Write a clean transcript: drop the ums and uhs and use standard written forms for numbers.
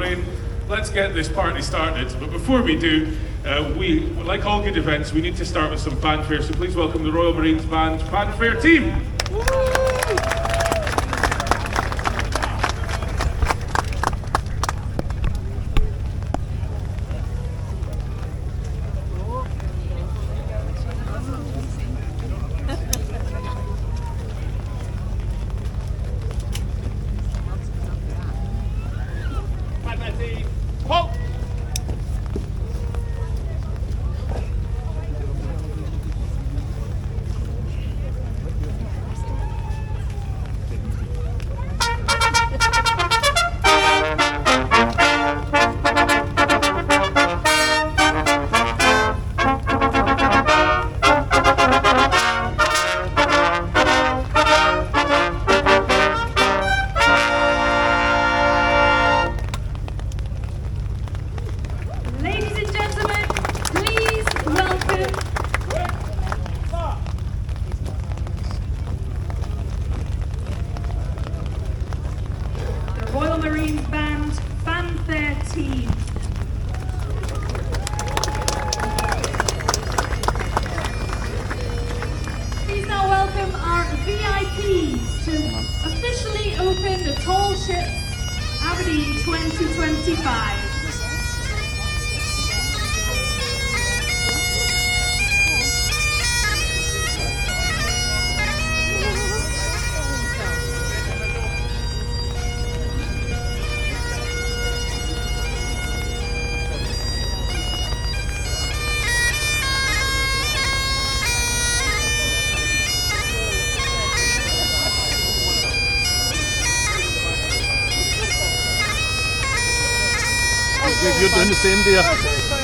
rain. Let's get this party started. But before we do, like all good events, we need to start with some fanfare. So please welcome the Royal Marines Band fanfare team. Royal Marines Band fanfare team. Please now welcome our VIPs to officially open the Tall Ships Aberdeen 2025. You're doing the same, dear.